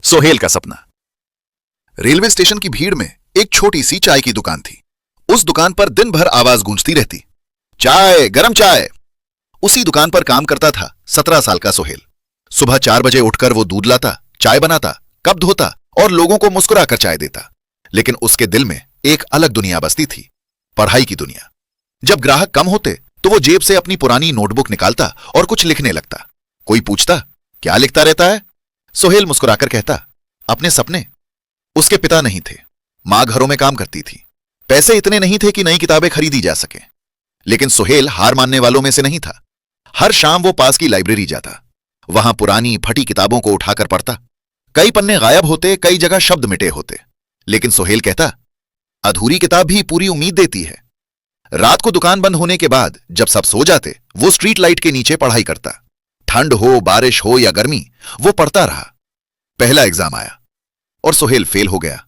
सोहेल का सपना। Railway station की भीड़ में एक छोटी सी चाय की दुकान थी। उस दुकान पर दिन भर आवाज गूंजती रहती, चाय, गरम चाय। उसी दुकान पर काम करता था 17 साल का सोहेल। सुबह 4 बजे उठकर वो दूध लाता, चाय बनाता, कप धोता और लोगों को मुस्कुराकर चाय देता। लेकिन उसके दिल में एक अलग दुनिया बसती थी, पढ़ाई की दुनिया। जब ग्राहक कम होते तो वो जेब से अपनी पुरानी नोटबुक निकालता और कुछ लिखने लगता। कोई पूछता, क्या लिखता रहता है? सोहेल मुस्कुराकर कहता, अपने सपने। उसके पिता नहीं थे, मां घरों में काम करती थी। पैसे इतने नहीं थे कि नई किताबें खरीदी जा सके। लेकिन सोहेल हार मानने वालों में से नहीं था। हर शाम वो पास की लाइब्रेरी जाता, वहां पुरानी फटी किताबों को उठाकर पढ़ता। कई पन्ने गायब होते, कई जगह शब्द मिटे होते, लेकिन सोहेल कहता, अधूरी किताब भी पूरी उम्मीद देती है। रात को दुकान बंद होने के बाद जब सब सो जाते, वो स्ट्रीट लाइट के नीचे पढ़ाई करता। ठंड हो, बारिश हो या गर्मी, वो पढ़ता रहा। पहला एग्जाम आया और सोहेल फेल हो गया।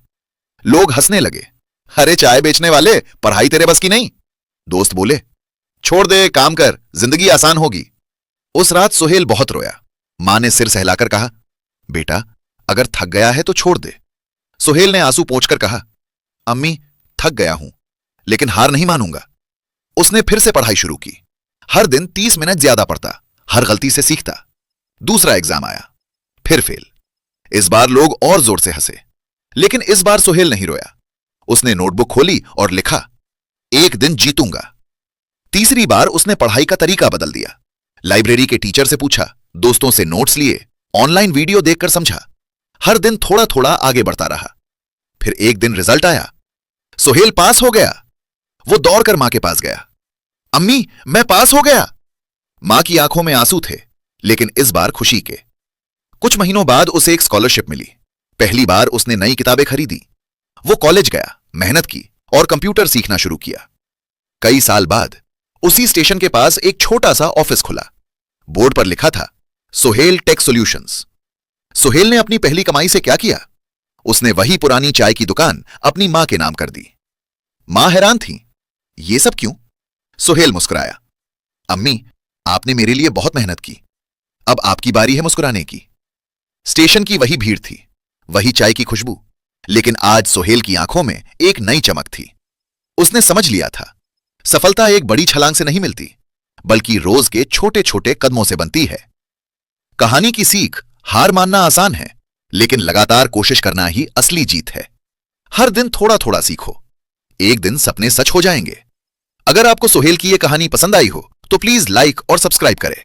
लोग हंसने लगे, अरे चाय बेचने वाले, पढ़ाई तेरे बस की नहीं। दोस्त बोले, छोड़ दे, काम कर, जिंदगी आसान होगी। उस रात सोहेल बहुत रोया। मां ने सिर सहलाकर कहा, बेटा अगर थक गया है तो छोड़ दे। सोहेल ने आंसू पोंछकर कहा, अम्मी थक गया हूं, लेकिन हार नहीं मानूंगा। उसने फिर से पढ़ाई शुरू की। हर दिन 30 मिनट ज्यादा पढ़ता, हर गलती से सीखता। दूसरा एग्जाम आया, फिर फेल। इस बार लोग और जोर से हंसे, लेकिन इस बार सोहेल नहीं रोया। उसने नोटबुक खोली और लिखा, एक दिन जीतूंगा। तीसरी बार उसने पढ़ाई का तरीका बदल दिया। लाइब्रेरी के टीचर से पूछा, दोस्तों से नोट्स लिए, ऑनलाइन वीडियो देखकर समझा। हर दिन थोड़ा थोड़ा आगे बढ़ता रहा। फिर एक दिन रिजल्ट आया, सोहेल पास हो गया। वो दौड़कर मां के पास गया, अम्मी मैं पास हो गया। मां की आंखों में आंसू थे, लेकिन इस बार खुशी के। कुछ महीनों बाद उसे एक स्कॉलरशिप मिली। पहली बार उसने नई किताबें खरीदी। वो कॉलेज गया, मेहनत की और कंप्यूटर सीखना शुरू किया। कई साल बाद उसी स्टेशन के पास एक छोटा सा ऑफिस खुला। बोर्ड पर लिखा था, सोहेल टेक सॉल्यूशंस। सोहेल ने अपनी पहली कमाई से क्या किया? उसने वही पुरानी चाय की दुकान अपनी मां के नाम कर दी। मां हैरान थी, ये सब क्यों? सोहेल मुस्कुराया, अम्मी आपने मेरे लिए बहुत मेहनत की, अब आपकी बारी है मुस्कुराने की। स्टेशन की वही भीड़ थी, वही चाय की खुशबू, लेकिन आज सोहेल की आंखों में एक नई चमक थी। उसने समझ लिया था, सफलता एक बड़ी छलांग से नहीं मिलती, बल्कि रोज के छोटे छोटे कदमों से बनती है। कहानी की सीख, हार मानना आसान है, लेकिन लगातार कोशिश करना ही असली जीत है। हर दिन थोड़ा थोड़ा सीखो, एक दिन सपने सच हो जाएंगे। अगर आपको सोहेल की यह कहानी पसंद आई हो तो प्लीज लाइक और सब्सक्राइब करें।